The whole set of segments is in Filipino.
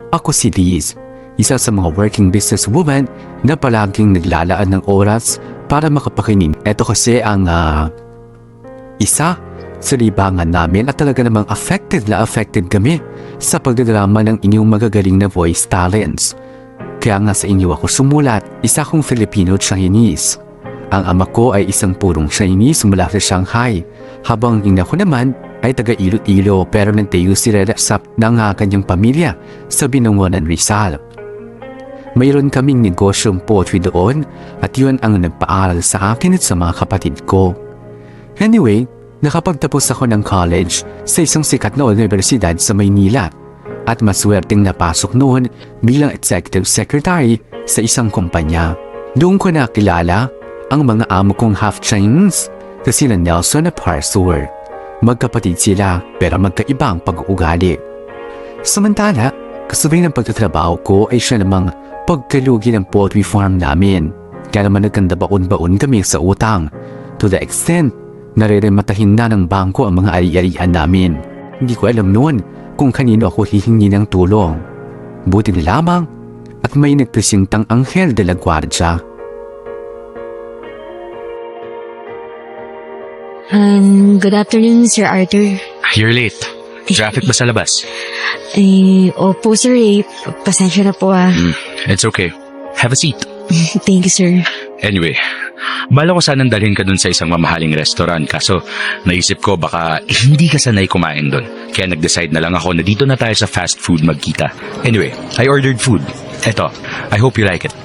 Ako si Liz, isa sa mga working businesswoman na palaging naglalaan ng oras para makapakinig. Ito kasi ang isa sa libangan namin at talaga namang affected kami sa pagdadrama ng inyong magagaling na voice talents. Kaya nga sa inyo ako sumulat, isa kong Filipino-Chinese. Ang ama ko ay isang purong Chinese mula sa Shanghai, habang ang ina ko naman ay taga Iloilo pero nagtayo sila sa kanyang pamilya sa Binangonan, Rizal. Mayroon kaming negosyong poultry doon at yun ang nagpaaral sa akin at sa mga kapatid ko. Anyway, nakapagtapos ako ng college sa isang sikat na universidad sa Maynila at maswerteng napasok noon bilang executive secretary sa isang kumpanya. Doon ko nakilala ang mga amo kong half-Chinese na sila Nelson at Parsor. Magkapatid sila pero magkaibang pag-uugali. Samantala, kasabay ng pagtatrabaho ko ay siya namang pagkalugi ng poultry farm namin. Kaya naman nagkandabaon-baon kami sa utang to the extent na rerematahin na ng bangko ang mga ari-arian namin. Hindi ko alam noon kung kanino ako hihingi ng tulong. Buti na lamang at may nagpresintang Anghel de la Guardia. Good afternoon, Sir Arthur. You're late. Traffic ba sa labas? Opo, sir. Pasensya na po It's okay. Have a seat. Thank you, sir. Anyway, bala ko sanang dalhin ka dun sa isang mamahaling restaurant kaso naisip ko baka hindi ka sanay kumain dun. Kaya nag-decide na lang ako na dito na tayo sa fast food magkita. Anyway, I ordered food. Eto, I hope you like it.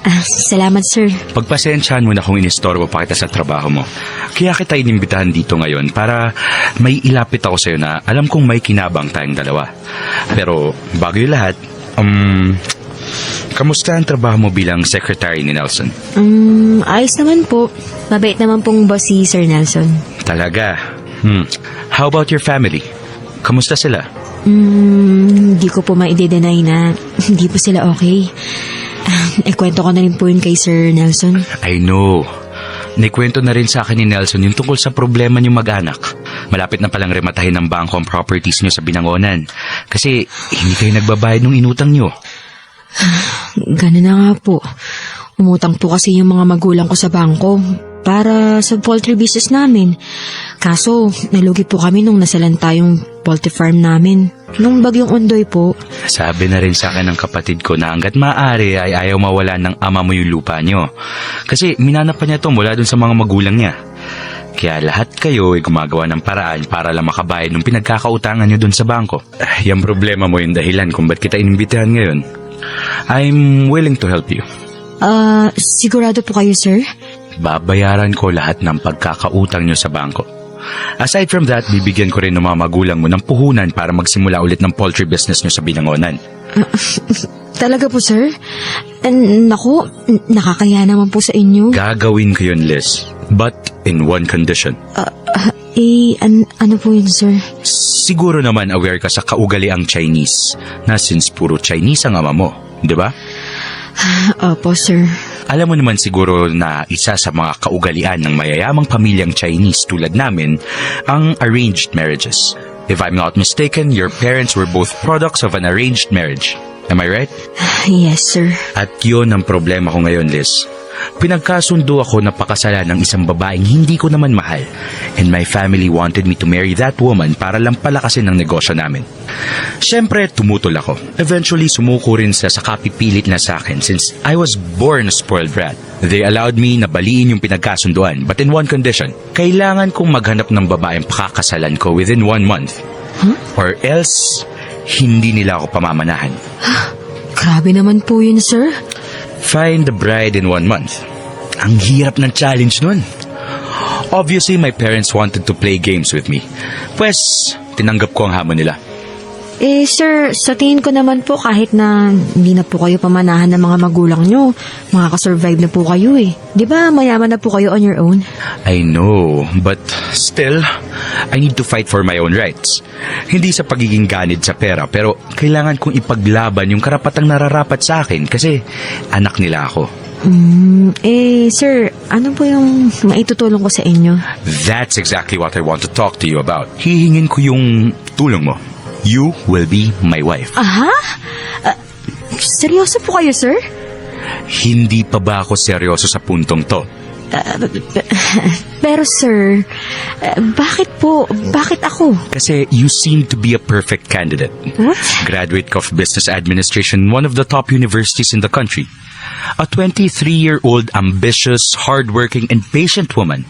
Salamat, sir. Pagpasensyahan mo na kung inistorbo pa kita sa trabaho mo. Kaya kita inimbitahan dito ngayon para may ilapit ako sa'yo na alam kong may kinabang tayong dalawa. Pero bago yung lahat, kamusta ang trabaho mo bilang secretary ni Nelson? Ayos naman po. Mabait naman pong boss si Sir Nelson. Talaga? How about your family? Kamusta sila? Hindi ko po ma-i-deny na hindi po sila okay. Kwento ko na rin po yun kay Sir Nelson. I know. Naikwento na rin sa akin ni Nelson yung tungkol sa problema niyong mag-anak. Malapit na palang rematahin ng bangko ang properties niyo sa Binangonan. Kasi hindi kayo nagbabayad ng inutang niyo. Ganun na nga po. Umutang po kasi yung mga magulang ko sa bangko para sa poultry business namin. Kaso, nalugi po kami nung nasalanta yung poultry farm namin. Nung bagyong Ondoy po. Sabi na rin sa akin ng kapatid ko na hanggat maaari ay ayaw mawala ng ama mo yung lupa niyo. Kasi minana pa niya to mula dun sa mga magulang niya. Kaya lahat kayo ay gumagawa ng paraan para lang makabayad ng pinagkakautangan niyo dun sa bangko. Yung problema mo yung dahilan kung ba't kita inimbitahan ngayon. I'm willing to help you. Sigurado po kayo, sir? Babayaran ko lahat ng pagkakautang niyo sa bangko. Aside from that, bibigyan ko rin ng mga magulang mo ng puhunan para magsimula ulit ng poultry business niyo sa Binangonan. Talaga po, sir? Naku, nakakaya naman po sa inyo. Gagawin ko yun, Liz. But in one condition. Ano po yun, sir? Siguro naman aware ka sa kaugaliang Chinese na since puro Chinese ang ama mo, di ba? Opo, sir. Alam mo naman siguro na isa sa mga kaugalian ng mayayamang pamilyang Chinese tulad namin ang arranged marriages. If I'm not mistaken, your parents were both products of an arranged marriage. Am I right? Yes, sir. At yun ang problema ko ngayon, Liz. Pinagkasundo ako na pakasalan ng isang babaeng hindi ko naman mahal. And my family wanted me to marry that woman para lang palakasin ang negosyo namin. Siyempre, tumutol ako. Eventually, sumuko rin sa kapipilit na sa akin since I was born a spoiled brat. They allowed me na baliin yung pinagkasunduan but in one condition. Kailangan kong maghanap ng babaeng pakakasalan ko within 1 month. Or else, hindi nila ako pamamanahan. Grabe naman po yun, sir. Find the bride in 1 month. Ang hirap ng challenge nun. Obviously, my parents wanted to play games with me. Pues, tinanggap ko ang hamon nila. Sir, sa tingin ko naman po kahit na hindi na po kayo pamanahan ng mga magulang nyo, makakasurvive na po kayo eh. Di ba mayaman na po kayo on your own? I know, but still, I need to fight for my own rights. Hindi sa pagiging ganid sa pera, pero kailangan kong ipaglaban yung karapatang nararapat sa akin kasi anak nila ako. Sir, ano po yung maitutulong ko sa inyo? That's exactly what I want to talk to you about. Hihingin ko yung tulong mo. You will be my wife. Aha? seryoso po kayo, sir? Hindi pa ba ako seryoso sa puntong to? Pero sir, bakit po? Bakit ako? Kasi you seem to be a perfect candidate. What? Graduate ka of Business Administration, one of the top universities in the country. A 23-year-old ambitious, hardworking, and patient woman.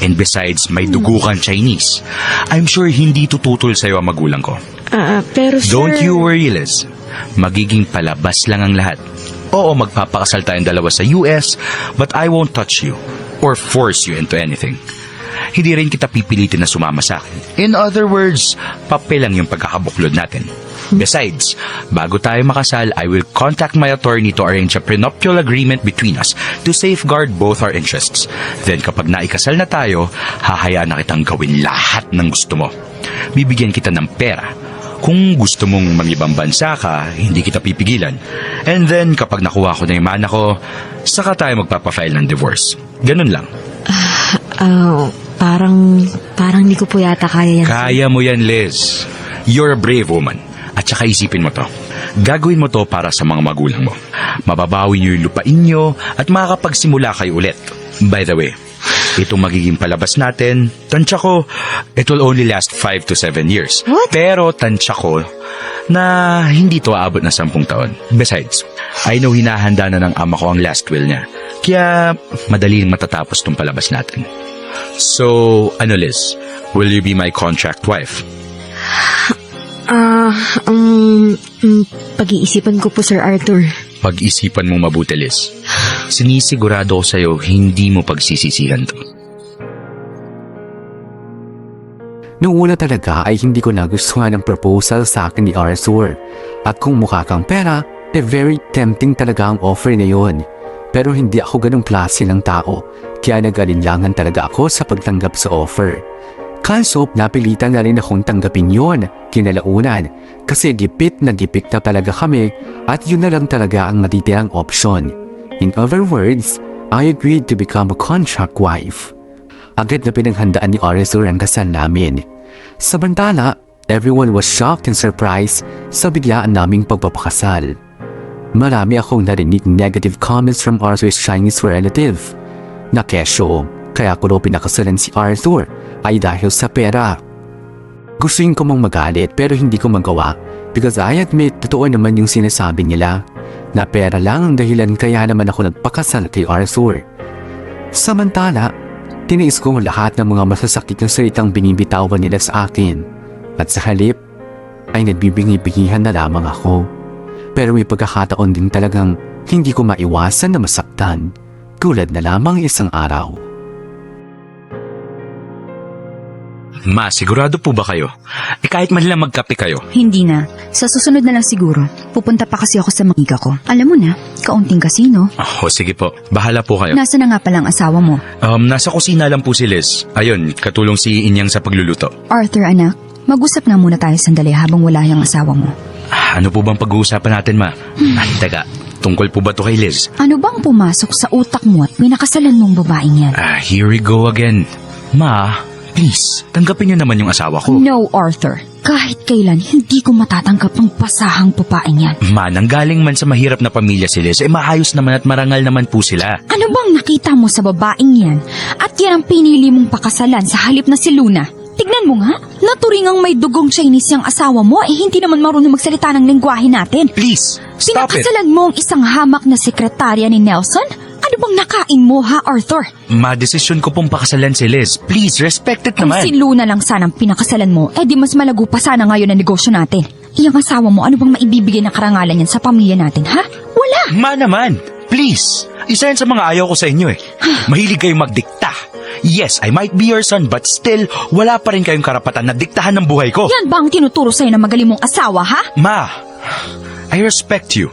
And besides, may dugo kang Chinese. I'm sure hindi tututol sa'yo ang magulang ko. Pero sir... Don't you worry, Liz. Magiging palabas lang ang lahat. Oo, magpapakasal tayong dalawa sa US, but I won't touch you or force you into anything. Hindi rin kita pipilitin na sumama sa akin. In other words, papel lang yung pagkakabuklod natin. Besides, bago tayo makasal, I will contact my attorney to arrange a prenuptial agreement between us to safeguard both our interests. Then kapag naikasal na tayo, hahayaan na kitang gawin lahat ng gusto mo. Bibigyan kita ng pera. Kung gusto mong mangibang bansa ka, hindi kita pipigilan. And then, kapag nakuha ko na yung mana ko, saka tayo magpapafile ng divorce. Ganun lang. Parang hindi ko po yata kaya yan. Kaya mo yan, Liz. You're a brave woman. At saka isipin mo to. Gagawin mo to para sa mga magulang mo. Mababawi niyo yung lupain niyo at makakapagsimula kayo ulit. By the way, itong magiging palabas natin, tansya ko, it will only last 5 to 7 years. What? Pero tansya ko na hindi to aabot na 10 taon. Besides, I know hinahanda na ng ama ko ang last will niya. Kaya madaling matatapos tong palabas natin. So, ano Liz, will you be my contract wife? Pag-iisipan ko po, Sir Arthur. Pag-isipan mong mabuti, Liz. Sinisigurado ko sa'yo, hindi mo pagsisisihan to. Noong una talaga ay hindi ko nagustuhan ang proposal sa akin ni Arthur. At kung mukha kang pera, very tempting talaga ang offer na yun. Pero hindi ako ganong klase ng tao, kaya nag-alinlangan talaga ako sa pagtanggap sa offer. Kaso, napilitan na rin akong tanggapin yon kinalaunan kasi gipit na talaga kami at yun na lang talaga ang natitirang option. In other words, I agreed to become a contract wife. Agad na pinaghandaan ni Arthur ang kasal namin. Samantala, everyone was shocked and surprised sa biglaan naming pagpapakasal. Marami akong narinig negative comments from Arthur's Chinese relative na kesyo. Kaya ko raw pinakasalan si Arthur ay dahil sa pera. Gustuin ko mang magalit pero hindi ko magawa because I admit totoo naman yung sinasabi nila na pera lang ang dahilan kaya naman ako nagpakasal kay Arthur. Samantala, tiniis ko lahat ng mga masasakit na salitang binibitawan nila sa akin at sa halip ay nagbibingi-bingihan na lamang ako. Pero may pagkakataon din talagang hindi ko maiwasan na masaktan tulad na lamang isang araw. Ma, sigurado po ba kayo? Kahit man lang magkape kayo. Hindi na. Sa susunod na lang siguro. Pupunta pa kasi ako sa mga ko. Alam mo na, kaunting kasino. Sige po. Bahala po kayo. Nasa na nga pala ang asawa mo? Nasa kusina lang po si Liz. Ayun, katulong si Inyang sa pagluluto. Arthur, anak, mag-usap nga muna tayo sandali habang wala yung asawa mo. Ano po bang pag-uusapan natin, Ma? Teka, tungkol po ba to kay Liz? Ano bang pumasok sa utak mo at pinakasalan mong babaeng yan? Here we go again. Ma, please, tanggapin niyo naman yung asawa ko. No, Arthur. Kahit kailan, hindi ko matatanggap ang pasahang babaeng yan. Ma, nanggaling man sa mahirap na pamilya si Liz, maayos naman at marangal naman po sila. Ano bang nakita mo sa babaeng yan? At yan ang pinili mong pakasalan sa halip na si Luna? Tignan mo nga, naturingang may dugong Chinese yung asawa mo hindi naman marunong magsalita ng lengguwahe natin. Please, stop it. Pinakasalan mo ang isang hamak na sekretarya ni Nelson? Ano bang nakain mo ha, Arthur? Ma, desisyon ko pong pakasalan si Liz. Please, respect it Kung naman. si Luna lang sanang pinakasalan mo, di mas malago pa sana ngayon ang negosyo natin. Iyang asawa mo, ano bang maibibigay na karangalan yan sa pamilya natin, ha? Wala! Ma naman, please. Isa yan sa mga ayaw ko sa inyo Mahilig kayong magdikta. Yes, I might be your son, but still, wala pa rin kayong karapatan na diktahan ng buhay ko. Yan ba ang tinuturo sa'yo ng magaling mong asawa, ha? Ma, I respect you.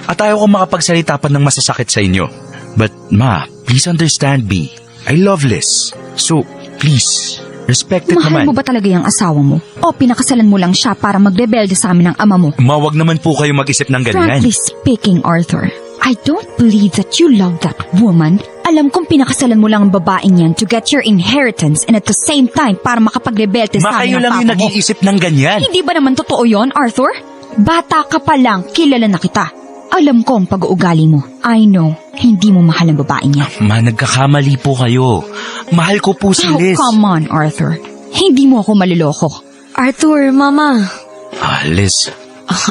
At ayaw ko makapagsalita pa ng masasakit sa inyo. But, Ma, please understand me. I love Liz. So, please, respect it Mahal naman. mo ba talaga yung asawa mo? O pinakasalan mo lang siya para magrebelde sa amin ng ama mo? Mawag naman po kayo mag-isip ng ganyan. Frankly speaking, Arthur, I don't believe that you love that woman. Alam kong pinakasalan mo lang ang babaeng yan to get your inheritance and at the same time para makapagrebelde sa Ma, amin kayo ng lang papa yung mo. nag-iisip ng ganyan. Hindi ba naman totoo yon, Arthur? Bata ka pa lang, kilala na kita. Alam ko ang pag-uugali mo. I know, hindi mo mahal ang babaeng yan. Ma, nagkakamali po kayo. Mahal ko po si Oh, Liz. come on, Arthur. Hindi mo ako maluloko. Arthur, Mama. Liz,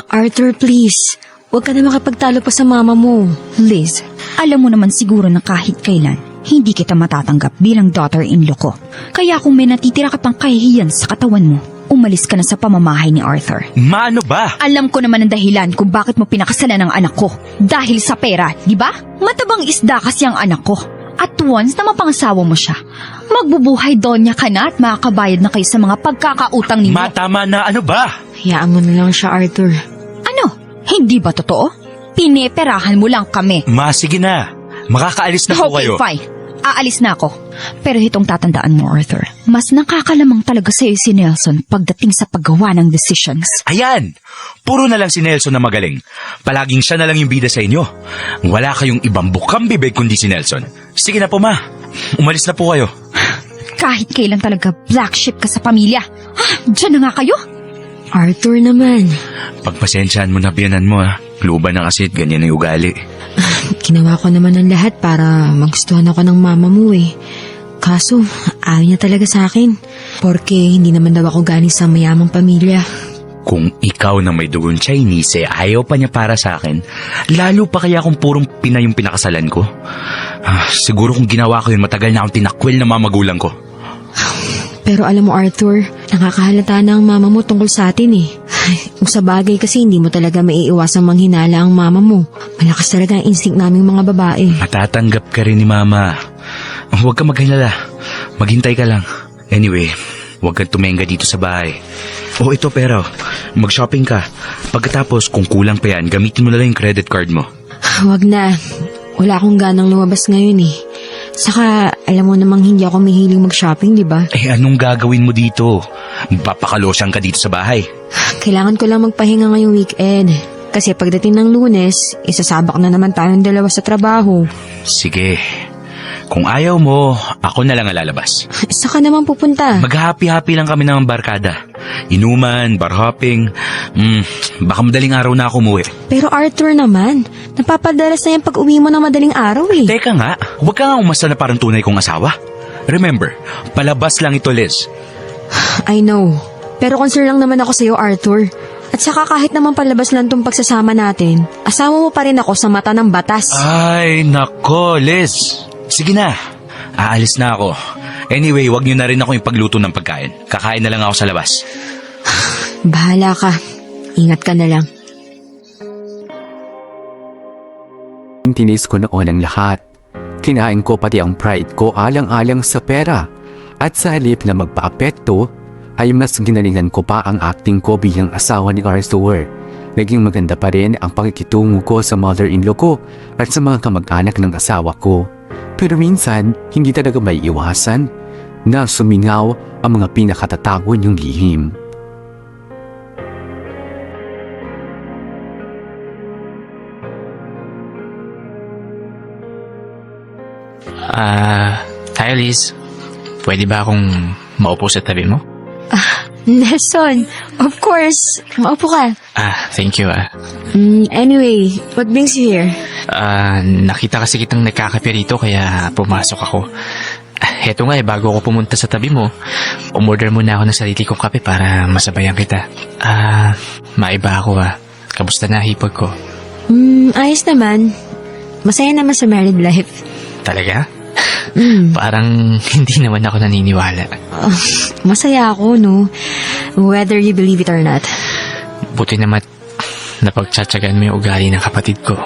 Arthur, please. Huwag ka na makapagtalo pa sa mama mo. Liz, alam mo naman siguro na kahit kailan, hindi kita matatanggap bilang daughter-in-law ko. Kaya kung may natitira ka pang kahihiyan sa katawan mo, umalis ka na sa pamamahay ni Arthur. ma, ano ba? Alam ko naman ang dahilan kung bakit mo pinakasalan ang anak ko. Dahil sa pera, di ba? Matabang isda kasi ang anak ko. At once na mapangasawa mo siya, magbubuhay donya ka na at makakabayad na kayo sa mga pagkakautang ninyo. Ma, tama na, ano ba? Hayaan mo na lang siya, Arthur. Ano? Hindi ba totoo? Pineperahan mo lang kami. Ma, sige na. Makakaalis na po Okay, kayo. fine. Aalis na ako. Pero itong tatandaan mo, Arthur. Mas nakakalamang talaga sa'yo si Nelson pagdating sa paggawa ng decisions. Ayan! Puro na lang si Nelson na magaling. Palaging siya na lang yung bida sa inyo. Wala kayong ibang bukang bibig kundi si Nelson. Sige na po, ma. Umalis na po kayo. Kahit kailan talaga black sheep ka sa pamilya. Diyan na nga kayo. Arthur naman. Pagpasensyaan mo na biyanan mo, ha. Luba na kasi at ganyan ang ugali. Ginawa ko naman ang lahat para magustuhan ako ng mama mo eh. Kaso, ayaw niya talaga sa akin. Porque hindi naman daw ako galing sa mayamang pamilya. Kung ikaw na may dugong Chinese, ayaw pa niya para sa akin, lalo pa kaya kung purong Pinay yung pinakasalan ko? Siguro kung ginawa ko yun, matagal na akong tinakwil na mga magulang ko. Pero alam mo Arthur, nakakahalata na ang mama mo tungkol sa atin eh. Kung sa bagay kasi hindi mo talaga maiiwasang manghinala ang mama mo. Malakas talaga ang instinct naming mga babae. Matatanggap ka rin ni mama. Huwag ka maghinala. Maghintay ka lang. Anyway, huwag kang tumenga dito sa bahay. Oh, ito pero, mag-shopping ka. Pagkatapos, kung kulang pa yan, gamitin mo na lang yung credit card mo. Huwag na. Wala akong ganang lumabas ngayon eh. Saka, alam mo namang hindi ako mahiling mag-shopping, di ba? Anong gagawin mo dito? Papakalosyang ka dito sa bahay. Kailangan ko lang magpahinga ngayong weekend. Kasi pagdating ng Lunes, isasabak na naman tayong dalawa sa trabaho. Sige. Kung ayaw mo, ako na lang ang lalabas. Saka naman pupunta. Mag-happy-happy lang kami ng barkada. Inuman, bar hopping. Baka madaling araw na ako umuwi. Pero Arthur naman, napapadalas na yung pag-uwi mo ng madaling araw eh. Teka nga, huwag ka nga umasta na parang tunay kong asawa. Remember, palabas lang ito, Liz. I know. Pero concern lang naman ako sa'yo, Arthur. At saka kahit naman palabas lang tong pagsasama natin, asawa mo pa rin ako sa mata ng batas. Ay, nako, Liz. Sige na, aalis na ako. Anyway, wag niyo na rin ako ipagluto ng pagkain. Kakain na lang ako sa labas. Bahala ka. Ingat ka na lang. Tinis ko noon ang lahat. Kinain ko pati ang pride ko alang-alang sa pera. At sa halip na magpa-apekto, ay mas ginalingan ko pa ang acting ko bilang asawa ni Arthur. Naging maganda pa rin ang pakikitungo ko sa mother-in-law ko at sa mga kamag-anak ng asawa ko. Pero minsan, hindi talaga may iwasan na sumingaw ang mga pinakatatago niyong lihim. Hi Liz. Pwede ba akong maupo sa tabi mo? Nelson, of course. Maupo ka. Thank you Anyway, what brings you here? Nakita kasi kitang nagkakape rito kaya pumasok ako. Heto nga bago ako pumunta sa tabi mo, umorder muna ako ng sarili kong kape para masabayan kita. Maiba ako Kamusta na hipag ko? Ayos naman. Masaya naman sa married life. Talaga? Parang hindi naman ako naniniwala. Masaya ako, no? Whether you believe it or not. Buti naman napagtsatsagan mo yung ugali ng kapatid ko.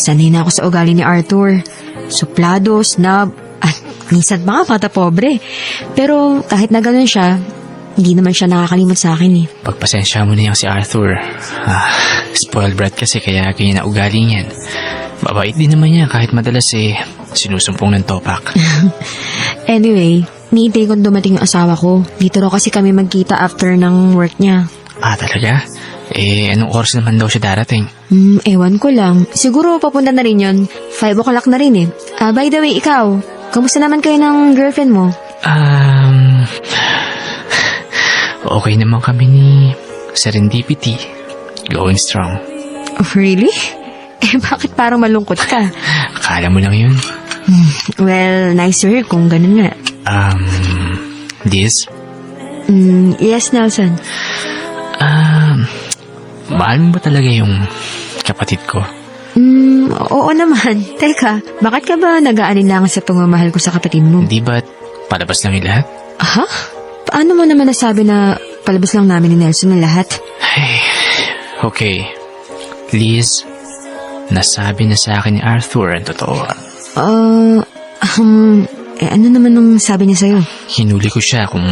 Sanay na ako sa ugali ni Arthur. Suplado, snob, at minsan mga mata pobre. Pero kahit na ganun siya, hindi naman siya nakakalimot sa akin eh. Pagpasensya mo na yung si Arthur. Spoiled brat kasi kaya ganyan na ugali niyan. Mabait din naman niya kahit madalas sinusumpong ng topak. Anyway, niintay kong dumating yung asawa ko. Dito raw kasi kami magkita after ng work niya. Talaga? Anong oras naman daw siya darating? Ewan ko lang. Siguro papunta na rin yun. 5 o'clock na rin eh. By the way, ikaw, kamusta naman kayo ng girlfriend mo? Okay naman kami ni Serendipity. Going strong. Really? Bakit parang malungkot ka? Akala mo lang yun. Well, nice to hear kung ganun nga. Liz? Yes, Nelson. Mahal mo ba talaga yung kapatid ko? Oo naman. Teka, bakit ka ba nag-aalinlangan sa pagmamahal ko sa kapatid mo? Hindi ba't palabas lang yung lahat? Ha? Paano mo naman nasabi na palabas lang namin ni Nelson ang lahat? Ay, okay. Liz, nasabi na sa akin ni Arthur ang totoo. Ano naman nung sabi niya sa'yo? Hinuli ko siya kung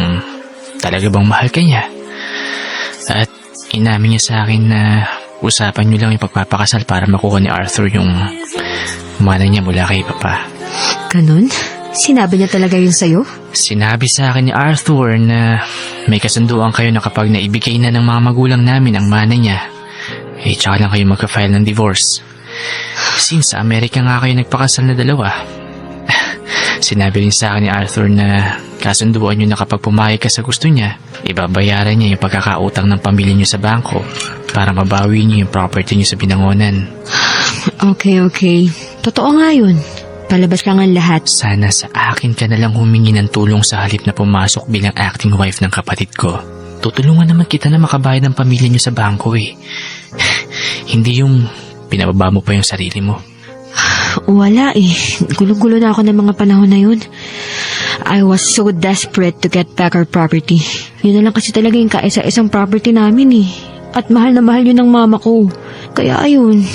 talaga bang mahal ka niya. At inamin niya sa akin na usapan niyo lang yung pagpapakasal para makuha ni Arthur yung mana niya mula kay Papa. Ganun? Sinabi niya talaga yun sa'yo? Sinabi sa akin ni Arthur na may kasunduan kayo na kapag naibigay na ng mga magulang namin ang mana niya, tsaka lang kayo magka-file ng divorce. Since sa Amerika nga kayo nagpakasal na dalawa. Sinabi rin sa akin ni Arthur na kasunduan niyo na kapag pumayag ka sa gusto niya, ibabayaran niya yung pagkakautang ng pamilya niyo sa bangko para mabawi niyo yung property niyo sa binangonan. Okay. Totoo nga yun. Palabas lang ang lahat. Sana sa akin ka na lang humingi ng tulong sa halip na pumasok bilang acting wife ng kapatid ko. Tutulungan naman kita na makabayad ng pamilya niyo sa bangko eh. Hindi yung pinababa mo pa yung sarili mo. Wala eh. Gulo-gulo na ako ng mga panahon na yun. I was so desperate to get back our property. Yun na lang kasi talaga yung kaisa-isang property namin eh. At mahal na mahal yun ng mama ko. Kaya ayun,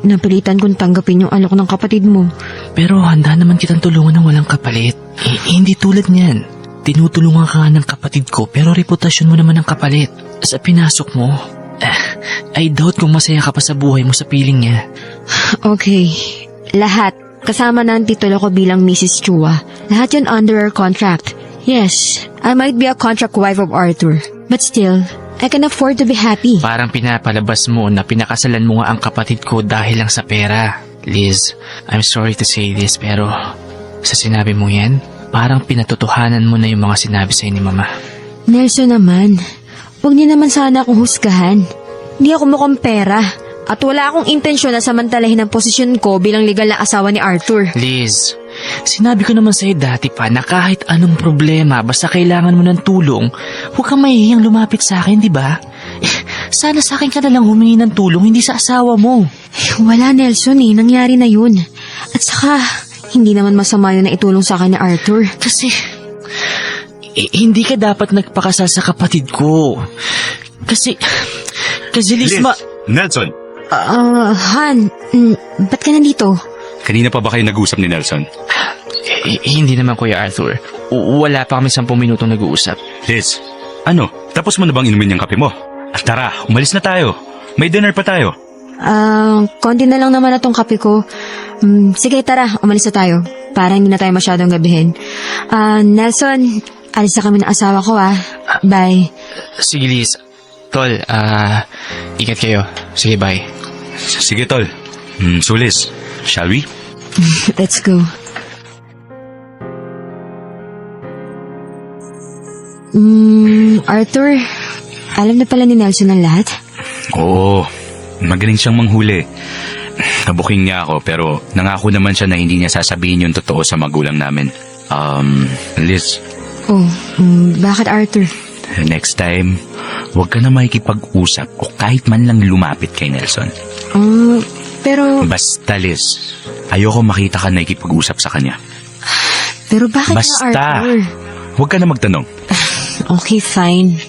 napilitan kong tanggapin yung alok ng kapatid mo. Pero handa naman kitang tulungan ng walang kapalit. Hindi tulad niyan. Tinutulungan ka ng kapatid ko pero reputasyon mo naman ang kapalit. Sa pinasok mo, I doubt kung masaya ka pa sa buhay mo sa piling niya. Okay. Lahat. Kasama na ang titulo ko bilang Mrs. Chua. Lahat yun under our contract. Yes, I might be a contract wife of Arthur. But still, I can afford to be happy. Parang pinapalabas mo na pinakasalan mo nga ang kapatid ko dahil lang sa pera. Liz, I'm sorry to say this pero sa sinabi mo yan, parang pinatotohanan mo na yung mga sinabi sa'yo ni Mama. Nelson naman, huwag niya naman sana akong husgahan. Hindi ako mukhang pera. At wala akong intensyon na samantalahin ang posisyon ko bilang legal na asawa ni Arthur. Liz, sinabi ko naman sa'yo dati pa na kahit anong problema basta kailangan mo ng tulong, huwag kang mahihiyang lumapit sa akin, di ba? Sana sa akin ka na lang humingi ng tulong, hindi sa asawa mo. Wala, Nelson eh. Nangyari na yun. At saka, hindi naman masama yun na itulong sa akin ni Arthur. Kasi, hindi ka dapat nagpakasal sa kapatid ko. Kasi Liz, Nelson, Han, ba't ka nandito? kanina pa ba kayo nag-usap ni Nelson? Hindi naman, Kuya Arthur. Wala pa kami 10 minutong nag-uusap. Liz, tapos mo na bang inumin yung kape mo? At tara, umalis na tayo. May dinner pa tayo. Konti na lang naman na tong kape ko. Sige, tara, umalis na tayo. Para hindi na tayo masyadong gabihin. Nelson, alis na kami ng asawa ko Bye. Sige, Liz. Tol, ingat kayo. Sige, bye. Sige, tol. So Liz, shall we? Let's go. Arthur, alam na pala ni Nelson ang lahat? Oo, magaling siyang manghuli. Nabuking niya ako pero nangako naman siya na hindi niya sasabihin yung totoo sa magulang namin. Liz, Bakit Arthur? next time, huwag ka na makikipag-usap o kahit man lang lumapit kay Nelson. Pero Basta Liz, ayoko makita ka nakikipag-usap sa kanya. Pero bakit Basta. Arthur? Huwag ka na magtanong. Okay, fine.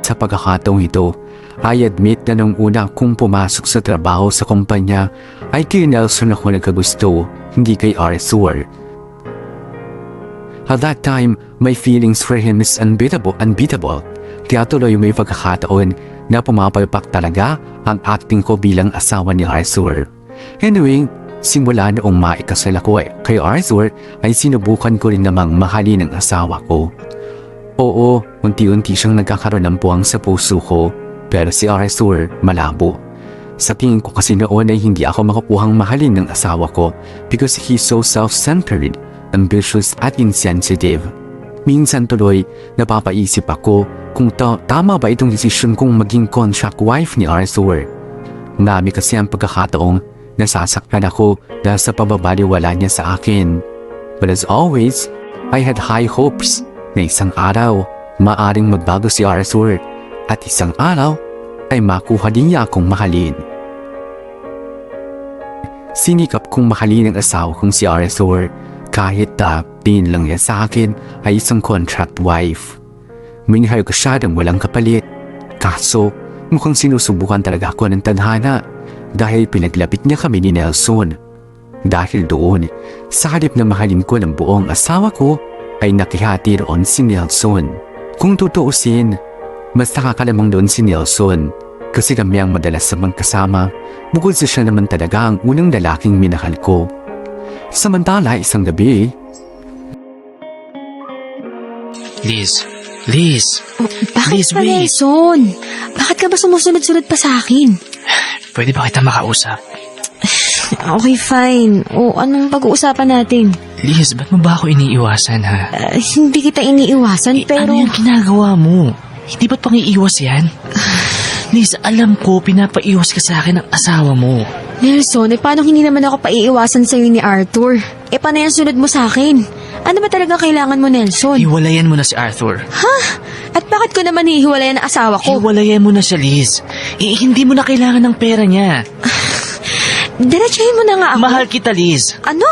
Sa pagkakataong ito, I admit na nung una kong pumasok sa trabaho sa kumpanya ay kay Nelson ako nagkagusto, hindi kay Arthur. At that time, my feelings for him is unbeatable. Kaya tuloy may pagkakataon na pumapalpak talaga ang acting ko bilang asawa ni Arthur. Anyway, simula noong maikasal ako kay Arthur ay sinubukan ko rin namang mahalin ang asawa ko. Oo, unti-unti siyang nagkakaroon ng puwang sa puso ko, pero si Arthur malabo. Sa tingin ko kasi noon ay hindi ako makukuhang mahalin ng asawa ko because he's so self-centered, ambitious at insensitive. Minsan tuloy, napapaisip ako kung tama ba itong desisyon kong maging contract wife ni Arthur. Marami kasi ang pagkakataong nasasaktan ako dahil sa pababaliwala niya sa akin. But as always, I had high hopes na isang araw, maaring magbago si Arthur at isang araw ay makuha din niya akong mahalin. Sinikap kong mahalin ang asawa kong si Arthur kahit tingin lang niya sa akin ay isang contract wife. Minahal ko siya ng walang kapalit. Kaso mukhang sinusubukan talaga ako ng tadhana dahil pinaglapit niya kami ni Nelson. Dahil doon, sa halip na mahalin ko ng buong asawa ko ay nakihati roon si Nelson. Kung tutuusin, mas nakakalamang doon si Nelson kasi kami ang madalas sa magkasama bukod sa siya naman talaga ang unang lalaking minahal ko. Samantala isang gabi, Liz. Bakit Liz, pa, wait. Nelson? Bakit ka ba sumusunod-sunod pa sa akin? Pwede ba kita makausap? Okay, fine. O, anong pag-uusapan natin? Liz, ba't mo ba ako iniiwasan, ha? Hindi kita iniiwasan, pero... Ano yung ginagawa mo? Hindi ba't pang iiwas yan? Liz, alam ko, pinapaiwas ka sa akin ng asawa mo. Nelson, paano hindi naman ako paiiwasan sa'yo ni Arthur? Paano yung sunod mo sa akin? Ano ba talaga kailangan mo, Nelson? Hiwalayan mo na si Arthur. Ha? At bakit ko naman hihiwalayan ang asawa ko? Hiwalayan mo na siya, Liz. Hindi mo na kailangan ng pera niya. Diretsahin mo na nga ako. Mahal kita, Liz. Ano?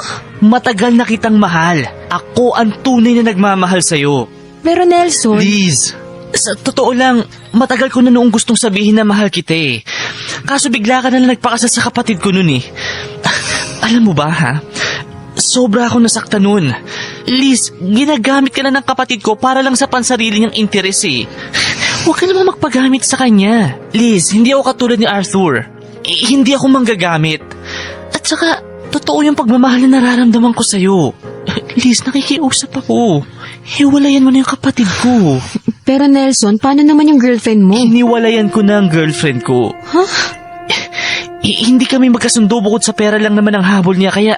Matagal na kitang mahal. Ako ang tunay na nagmamahal sa'yo. Pero Nelson... Liz, sa totoo lang, matagal ko na noong gustong sabihin na mahal kita eh. Kaso bigla ka na lang nagpakasal sa kapatid ko nun eh. Alam mo ba ha? Sobra ako nasaktan nun. Liz, ginagamit ka na ng kapatid ko para lang sa pansarili niyang interes eh. Huwag ka namang magpagamit sa kanya. Liz, hindi ako katulad ni Arthur. Hindi ako manggagamit. At saka, totoo yung pagmamahal na nararamdaman ko sa'yo. Liz, nakikiusap ako. Hiwalayan mo na yung kapatid ko. Pero Nelson, paano naman yung girlfriend mo? Hiniwalayan ko na ang girlfriend ko. Huh? Hindi kami magkasundo bukod sa pera lang naman ang habol niya kaya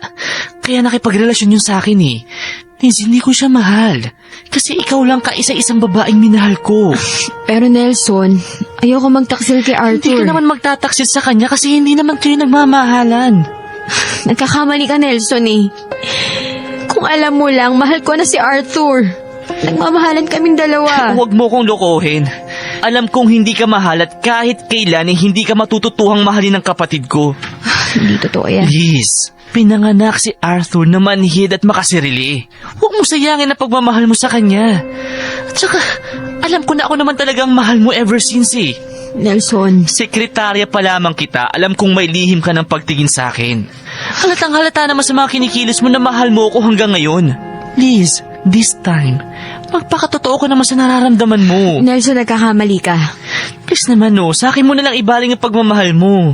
nakipagrelasyon yun sa akin eh. Liz, hindi ko siya mahal. Kasi ikaw lang kaisa-isang babaeng minahal ko. Pero Nelson, ayoko magtaksil kay Hindi Arthur. ka naman magtataksil sa kanya kasi hindi naman kayo nagmamahalan. Nagkakamali ka, Nelson eh. Kung alam mo lang, mahal ko na si Arthur. Nagmamahalan kaming dalawa. Huwag mo kong lokohin. Alam kong hindi ka mahal at kahit kailan eh, hindi ka matututuhang mahalin ng kapatid ko. Hindi totoo yan. Liz, pinanganak si Arthur na manhid at makasirili. Huwag mo sayangin ang pagmamahal mo sa kanya. At saka, alam ko na ako naman talagang mahal mo ever since eh. Nelson, Sekretarya pa lamang kita, alam kong may lihim ka ng pagtingin sa akin. Halatang halata naman sa mga kinikilos mo na mahal mo ako hanggang ngayon. Liz, this time, magpakatotoo ka naman sa nararamdaman mo. Nelson, nagkakamali ka. Please naman no, sa akin mo na lang ibaling ang pagmamahal mo.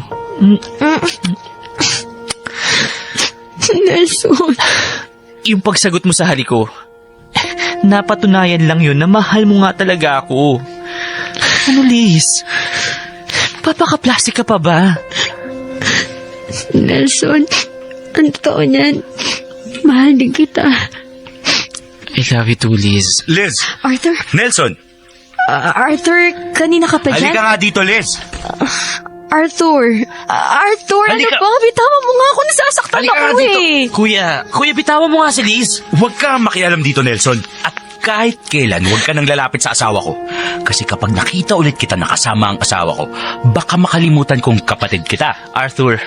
Nelson. Yung pagsagot mo sa halik ko, napatunayan lang yun na mahal mo nga talaga ako. Ano, Liz? Papaka-plastic ka pa ba? Nelson, ang totoo niyan. Mahal din kita. I love you too, Liz. Liz! Arthur? Nelson! Arthur, kanina ka pa dyan? Halika nga dito, Liz! Arthur, Halika. ano ba? Bitawan mo nga ako, nasasaktan Halika ako nga dito. eh. Kuya, bitawan mo nga si Liz. Huwag ka makialam dito, Nelson. At kahit kailan, huwag ka nang lalapit sa asawa ko. Kasi kapag nakita ulit kita nakasama ang asawa ko, baka makalimutan kong kapatid kita. Arthur,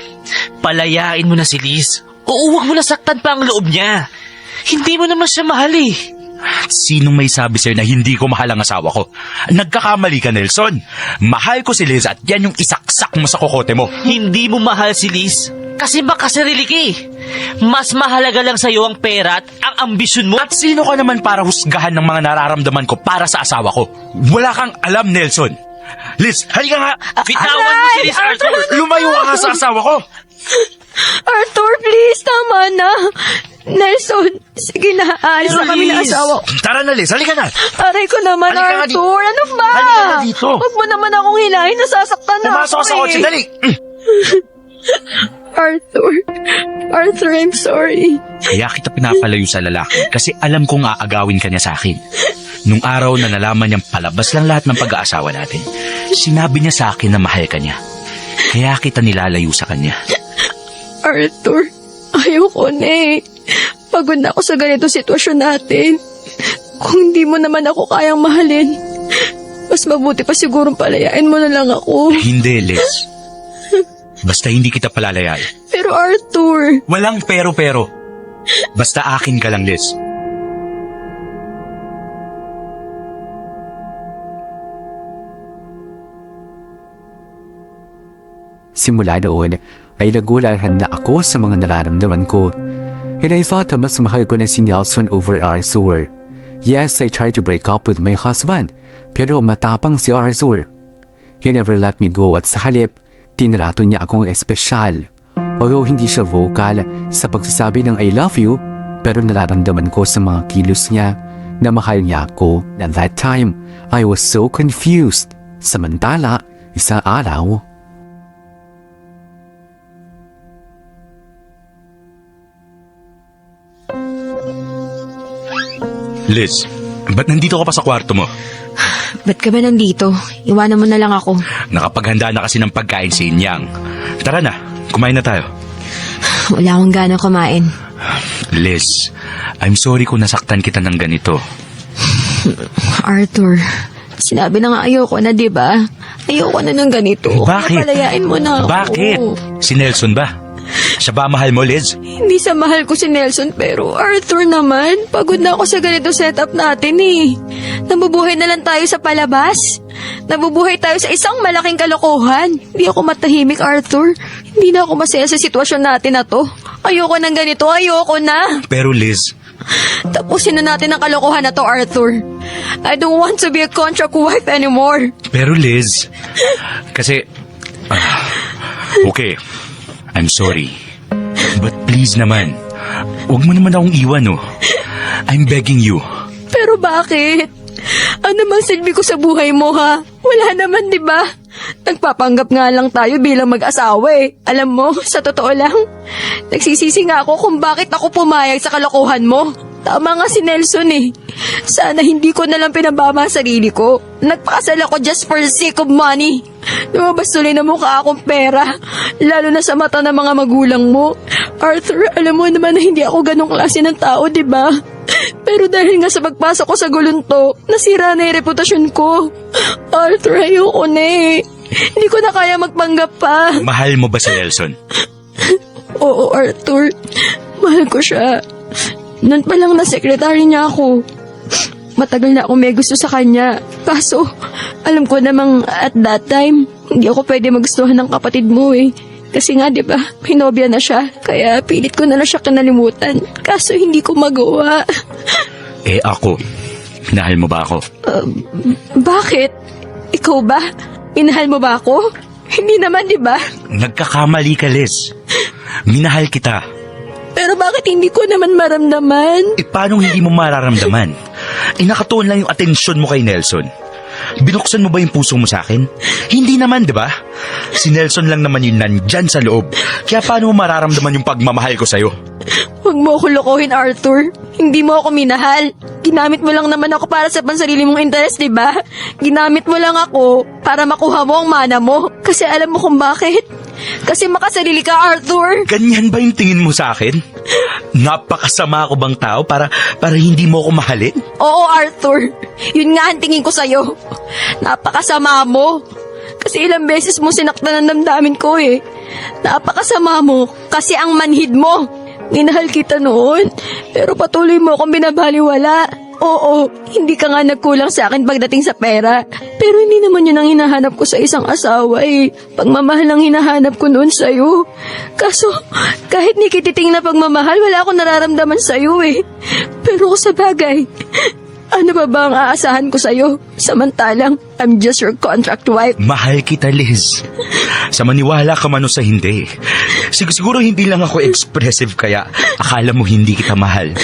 palayain mo na si Liz. Oo, huwag mo na saktan pa ang loob niya. Hindi mo naman siya mahal eh. Sinong may sabi sa'yo na hindi ko mahal ang asawa ko? Nagkakamali ka, Nelson. Mahal ko si Liz at yan yung isaksak mo sa kokote mo. Hindi mo mahal si Liz. Kasi baka sarili ka eh. Mas mahalaga lang sa'yo ang pera at ang ambisyon mo. At sino ka naman para husgahan ng mga nararamdaman ko para sa asawa ko? Wala kang alam, Nelson. Liz, halika nga. Bitawan mo si Liz, Arthur. Lumayo ka nga sa asawa ko. Arthur, please, tama na. Nelson, sige na, aalis na kami ng Liz. asawa. Tara na, Liz. Halika na. Aray ko naman, Halika nga Arthur. Ano ba? Halika nga dito. Huwag mo naman akong hilahin, nasasaktan na Pumasok ka sa ako kotse, eh. dali. Arthur, I'm sorry. Kaya kita pinapalayo sa lalaki kasi alam kong aagawin ka niya sa akin. Nung araw na nalaman niyang palabas lang lahat ng pag-aasawa natin, sinabi niya sa akin na mahal ka niya. Kaya kita nilalayo sa kanya. Arthur, ayoko na eh. Pagod na ako sa ganito sitwasyon natin. Kung hindi mo naman ako kayang mahalin, mas mabuti pa sigurong palayain mo na lang ako. Hindi, Liz. Basta hindi kita palalayain. Pero Arthur... Walang pero-pero. Basta akin ka lang, Liz. Simula noon ay nagulahan na ako sa mga nararamdaman ko. And I thought na mas mahal ko na si Nelson over Arthur. Yes, I tried to break up with my husband, pero matapang si Arthur. He never let me go at sa halip, tinrato niya akong espesyal. Although hindi siya vocal sa pagsasabi ng I love you, pero nararamdaman ko sa mga kilos niya na mahal niya ako. At that time, I was so confused. Samantala, isang araw, Liz, ba't nandito ka pa sa kwarto mo? Ba't ka ba nandito? Iwanan mo na lang ako. Nakapaghanda na kasi ng pagkain si Inyang. Tara na, kumain na tayo. Wala akong gana kumain. Liz, I'm sorry kung nasaktan kita ng ganito. Arthur, sinabi na nga ayoko na, di ba? Ayoko na ng ganito. Bakit? Palayain mo na ako. Bakit? Si Nelson ba? Siya ba mahal mo, Liz? Hindi sa mahal ko si Nelson, pero Arthur naman, pagod na ako sa ganito setup natin eh. Nabubuhay na lang tayo sa palabas. Nabubuhay tayo sa isang malaking kalokohan. Hindi ako matahimik, Arthur. Hindi na ako masaya sa sitwasyon natin na to. Ayoko ng ganito, ayoko na. Pero Liz, Tapusin na natin ang kalokohan na to, Arthur. I don't want to be a contract wife anymore. pero Liz, kasi, okay, I'm sorry. But please naman, huwag mo naman akong iwan, oh. I'm begging you. Pero bakit? Ano mang silbi ko sa buhay mo, ha? Wala naman, di ba? Nagpapanggap nga lang tayo bilang mag-asawa eh. Alam mo, sa totoo lang, nagsisisi nga ako kung bakit ako pumayag sa kalokohan mo. Tama nga si Nelson eh. Sana hindi ko nalang pinababa ang sarili ko. Nagpakasal ako just for the sake of money. Lumabas tuloy na mukha akong pera. Lalo na sa mata ng mga magulang mo. Arthur, alam mo naman na hindi ako ganong klase ng tao, di ba? Pero dahil nga sa pagpasok ko sa gulong to, nasira na yung reputasyon ko. Arthur, ayoko na eh. Hindi ko na kaya magpanggap pa. Mahal mo ba si Nelson? Oo, Arthur. Mahal ko siya. Noon pa lang na sekretary niya ako. Matagal na ako may gusto sa kanya. Kaso, alam ko namang at that time, hindi ako pwede magustuhan ng kapatid mo eh. Kasi nga, di ba, may nobya na siya. Kaya pilit ko na lang siya kinalimutan. Kaso hindi ko magawa. Eh ako, minahal mo ba ako? Bakit? Ikaw ba? Minahal mo ba ako? Hindi naman, di ba? Nagkakamali ka, Liz. Minahal kita. Pero bakit hindi ko naman maramdaman? Eh paano hindi mo mararamdaman? Eh nakatuon lang yung atensyon mo kay Nelson. Binuksan mo ba yung puso mo sa akin? Hindi naman, di ba? Si Nelson lang naman yung nandyan sa loob. Kaya paano mo mararamdaman yung pagmamahal ko sa'yo? Huwag mo ako lokohin, Arthur. Hindi mo ako minahal. Ginamit mo lang naman ako para sa pansarili mong interes, di ba? Ginamit mo lang ako para makuha mo ang mana mo. Kasi alam mo kung bakit? Kasi makasarili ka, Arthur. Ganyan ba yung tingin mo sa akin? Napakasama ako bang tao para hindi mo ako mahalin? Oo, Arthur. Yun nga ang tingin ko sa'yo. Napakasama mo. Kasi ilang beses mo sinaktan ang damdamin ko eh. Napakasama mo kasi ang manhid mo. Minahal kita noon, pero patuloy mo akong binabaliwala. Oo, hindi ka nga nagkulang sa akin pagdating sa pera. Pero hindi naman yun ang hinahanap ko sa isang asawa eh. Pagmamahal ang hinahanap ko noon sa'yo. Kaso, kahit nikititing na pagmamahal, wala akong nararamdaman sa'yo eh. Pero sa bagay, ano ba ang aasahan ko sa'yo? Samantalang, I'm just your contract wife. Mahal kita, Liz. Sa maniwala ka man o sa hindi. Siguro hindi lang ako expressive kaya akala mo hindi kita mahal.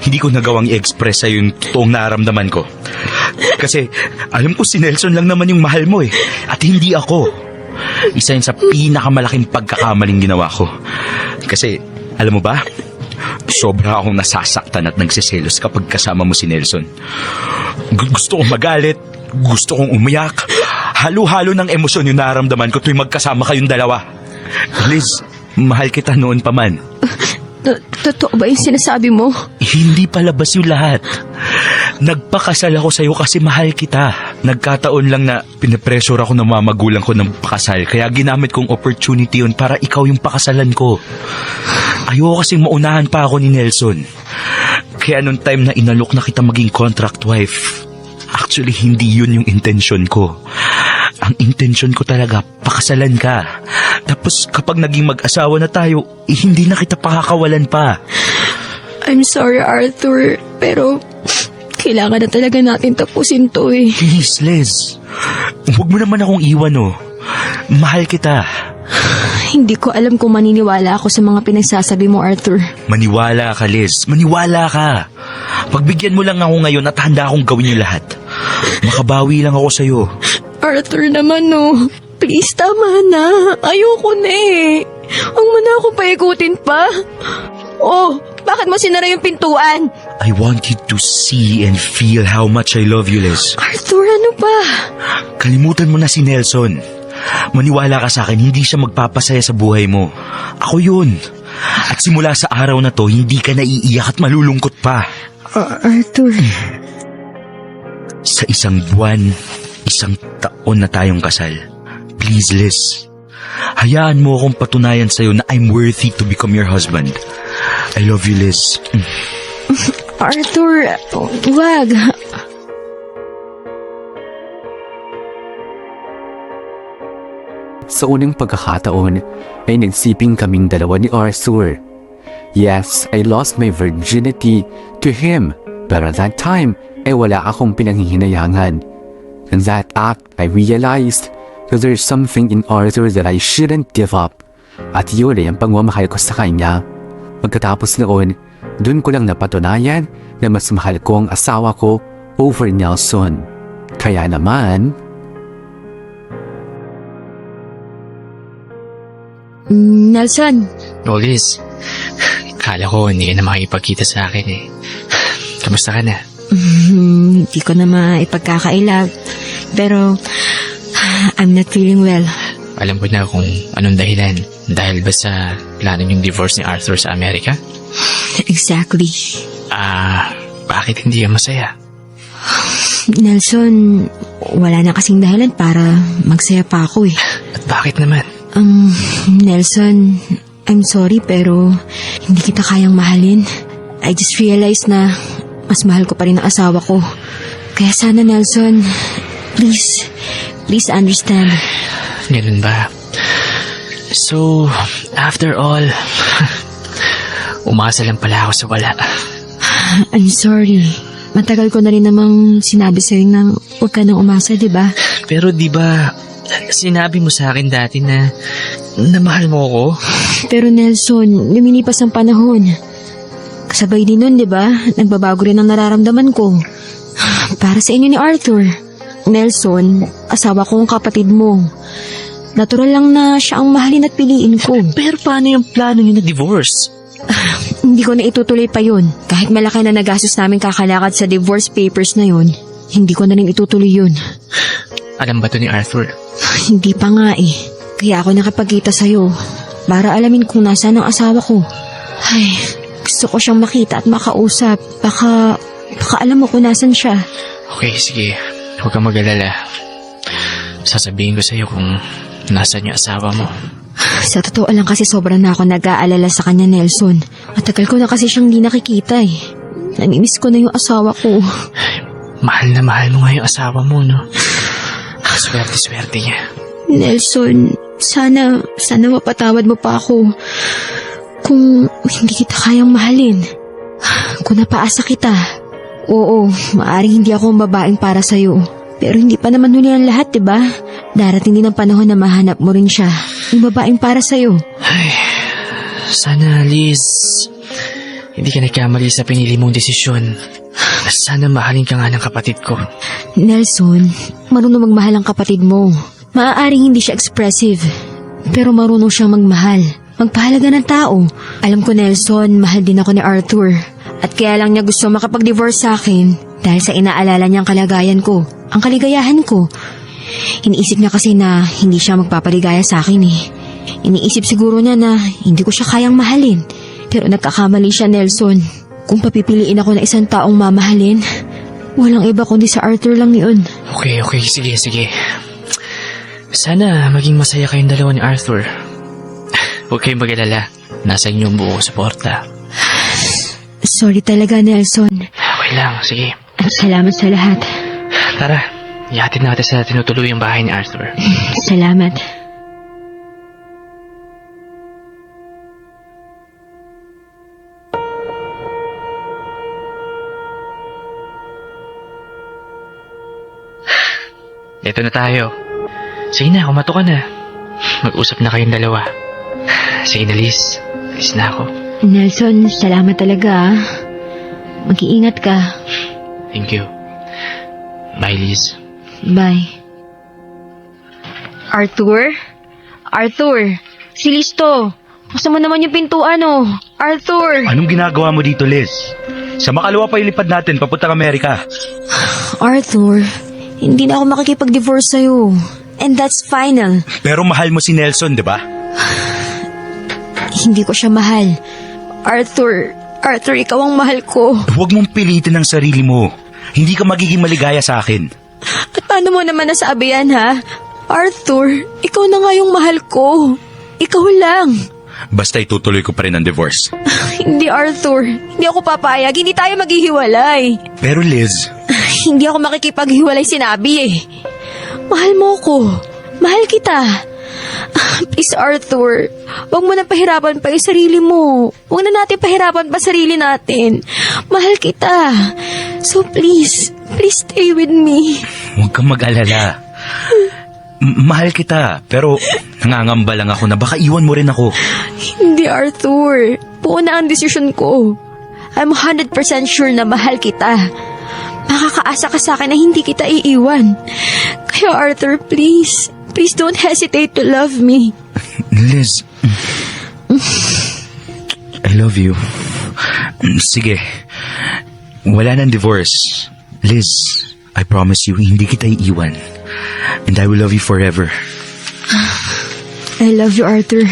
Hindi ko nagawang i-express sa'yo yung totoong nararamdaman ko. Kasi alam ko si Nelson lang naman yung mahal mo eh. At hindi ako. Isa yun sa pinakamalaking pagkakamaling ginawa ko. Kasi, alam mo ba, sobra akong nasasaktan at nagsiselos kapag kasama mo si Nelson. Gusto kong magalit, gusto kong umiyak. Halo-halo ng emosyon yung naramdaman ko tuwing magkasama kayong dalawa. Liz, mahal kita noon pa man. Totoo ba yung sinasabi mo? Hindi palabas yung lahat. Nagpakasal ako sa'yo kasi mahal kita. Nagkataon lang na pinapressure ako ng mga magulang ko ng pakasal, kaya ginamit kong opportunity yun para ikaw yung pakasalan ko. Ayoko kasing maunahan pa ako ni Nelson. Kaya nung time na inalok na kita maging contract wife, actually hindi yun yung intention ko. Ang intention ko talaga, pakasalan ka. Tapos kapag naging mag-asawa na tayo, hindi na kita pakakawalan pa. I'm sorry, Arthur, pero kailangan na talaga natin tapusin to eh. Please, Liz. Huwag mo naman akong iwan, oh. Mahal kita. Hindi ko alam kung maniniwala ako sa mga pinagsasabi mo, Arthur. Maniwala ka, Liz. Maniwala ka. Pagbigyan mo lang ako ngayon at handa akong gawin yung lahat. Makabawi lang ako sa'yo. Arthur naman, no. Please, tama na. Ayoko na eh. Huwag mo na ako paikutin pa. Oh, bakit mo sinara yung pintuan? I want you to see and feel how much I love you, Liz. Arthur, ano ba? Kalimutan mo na si Nelson. Maniwala ka sa akin, hindi siya magpapasaya sa buhay mo. Ako yun. At simula sa araw na to, hindi ka naiiyak at malulungkot pa. Arthur. Sa isang buwan, isang taon na tayong kasal. Please, Liz. Hayaan mo akong patunayan sa'yo na I'm worthy to become your husband. I love you, Liz. Arthur, wag. Sa unang pagkakataon ay nagsiping kaming dalawa ni Arthur. Yes, I lost my virginity to him, pero at that time ay wala akong pinanghihinayangan. In that act, I realized that there's something in Arthur that I shouldn't give up. At yun ay ang pagmamahal ko sa kanya. Pagkatapos noon, dun ko lang napatunayan na mas mahal ko ang asawa ko over Nelson. Kaya naman, Nelson, Liz, kala ko hindi ka na makikipagkita sa akin eh. Kamusta ka na? hindi ko na maipagkakailag. Pero, I'm not feeling well. Alam ko na kung anong dahilan. Dahil ba sa plano yung divorce ni Arthur sa Amerika? Exactly. Bakit hindi ka masaya? Nelson, wala na kasing dahilan para magsaya pa ako eh. At bakit naman? Nelson, I'm sorry pero hindi kita kayang mahalin. I just realized na mas mahal ko pa rin ang asawa ko. Kaya sana, Nelson, please understand. Ganun ba? So, after all, umasa lang pala ako sa wala. I'm sorry. Matagal ko na rin namang sinabi sa'yo na huwag ka nang umasa, di ba? Pero di ba sinabi mo sa akin dati na mahal mo ako? Pero Nelson, lumilipas ang panahon. Kasabay din nun, di ba? Nagbabago rin ang nararamdaman ko. Para sa inyo ni Arthur. Nelson, asawa ko ang kapatid mo. Natural lang na siya ang mahalin at piliin ko. Pero paano yung plano niyo na divorce? Hindi ko na itutuloy pa yun. Kahit malaki na nagastos namin kakalakad sa divorce papers na yun, hindi ko na rin itutuloy yun. Alam ba to ni Arthur? Hindi pa nga eh. Kaya ako nakapagkita sa'yo para alamin kung nasaan ang asawa ko. Ay, gusto ko siyang makita at makausap. Baka alam mo kung nasan siya. Okay, sige. Huwag kang mag-alala. Sasabihin ko sa'yo kung nasaan yung asawa mo. Sa totoo lang kasi sobrang na ako nag-aalala sa kanya, Nelson. Matagal ko na kasi siyang di nakikita eh. Namimiss ko na yung asawa ko. Mahal na mahal mo nga yung asawa mo, no? Swerte-swerte niya. Nelson, sana mapatawad mo pa ako kung hindi kita kayang mahalin. Kung napaasa kita. Oo, maaring hindi ako ang babaeng para sa'yo. Pero hindi pa naman huli ang lahat, diba? Darating din ang panahon na mahanap mo rin siya. Yung babaeng para sa'yo. Ay, sana, Liz, hindi ka nagkamali sa pinili mong desisyon. Sana mahalin ka nga ng kapatid ko. Nelson, marunong magmahal ang kapatid mo. Maaaring hindi siya expressive, pero marunong siyang magmahal. Magpahalaga ng tao. Alam ko, Nelson, mahal din ako ni Arthur. At kaya lang niya gusto makapag-divorce sa akin dahil sa inaalala niyang kalagayan ko, ang kaligayahan ko. Iniisip niya kasi na hindi siya magpapaligaya sa akin eh. Iniisip siguro niya na hindi ko siya kayang mahalin. Pero nagkakamali siya, Nelson. Kung papipiliin ako ng isang taong mamahalin, walang iba kundi sa Arthur lang yun. Okay, sige. Sana maging masaya kayong dalawa ni Arthur. Huwag kayong mag-alala. Nasa inyong buo suporta. Sorry talaga, Nelson. Okay lang, sige. At salamat sa lahat. Tara, ihatid natin sa tinutuluyang bahay ni Arthur. Salamat. Ito na tayo. Sige na, kumato ka na. Mag-usap na kayong dalawa. Sige na, Liz. Liz na ako. Nelson, salamat talaga. Mag-iingat ka. Thank you. Bye, Liz. Bye. Arthur? Arthur! Si Liz to. Buksan mo naman yung pintuan, oh. Arthur! Anong ginagawa mo dito, Liz? Sa makalawa pa ilipad natin, papuntang Amerika. Arthur, hindi na ako makikipag-divorce sa'yo. And that's final. Pero mahal mo si Nelson, di ba? Hindi ko siya mahal. Arthur, ikaw ang mahal ko. Huwag mong pilitin ang sarili mo. Hindi ka magiging maligaya sa akin. At paano mo naman nasabi yan, ha? Arthur, ikaw na nga yung mahal ko. Ikaw lang. Basta itutuloy ko pa rin ang divorce. Hindi, Arthur. Hindi ako papayag. Hindi tayo maghihiwalay. Pero Liz, Hindi ako makikipaghiwalay, sinabi eh. Mahal mo ko. Mahal kita. Please, Arthur. Huwag mo na pahirapan pa yung sarili mo. Huwag na natin pahirapan pa sarili natin. Mahal kita. So please stay with me. huwag kang mag-alala. Mahal kita, pero nangangamba lang ako na baka iwan mo rin ako. Hindi, Arthur. Buo na ang desisyon ko. I'm 100% sure na mahal kita. Makakaasa ka sa akin na hindi kita iiwan. Kaya Arthur, please don't hesitate to love me. Liz, I love you. Sige, wala nang divorce. Liz, I promise you, hindi kita iiwan. And I will love you forever. I love you, Arthur.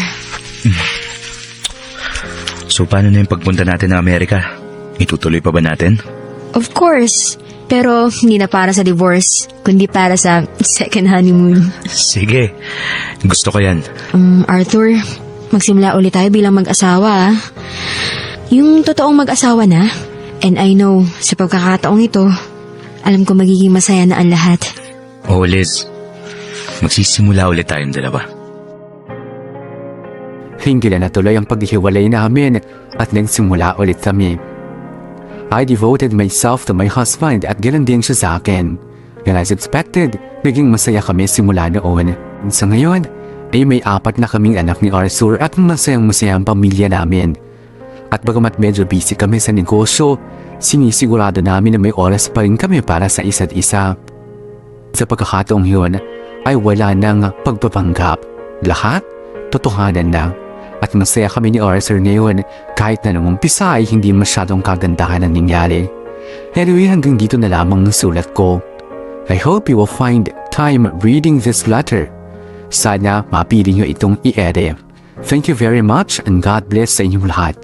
So paano na yung pagpunta natin ng Amerika? Itutuloy pa ba natin? Of course. Pero hindi na para sa divorce, kundi para sa second honeymoon. Sige, gusto ko yan. Arthur, magsimula ulit tayo bilang mag-asawa. Yung totoong mag-asawa na. And I know, sa pagkakataong ito, alam ko magiging masaya na ang lahat. Oh, Liz, magsisimula ulit tayong dalawa. Hindi na natuloy ang paghihiwalay namin at nagsimula ulit kami. I devoted myself to my husband at ganoon din siya sa akin. And as expected, naging masaya kami simula noon. Sa ngayon, ay may 4 na kaming anak ni Arthur at masayang-masayang pamilya namin. At bagamat medyo busy kami sa negosyo, sinisigurado namin na may oras pa rin kami para sa isa't isa. Sa pagkakataong yun, ay wala nang pagpapanggap. Lahat, totohanan na. At masaya kami ni Arthur ngayon kahit na nung umpisa ay hindi masyadong kagandahan ang nangyari. Anyway, hanggang dito na lamang ang sulat ko. I hope you will find time reading this letter. Sana mapili nyo itong i-edit. Thank you very much and God bless sa inyong lahat.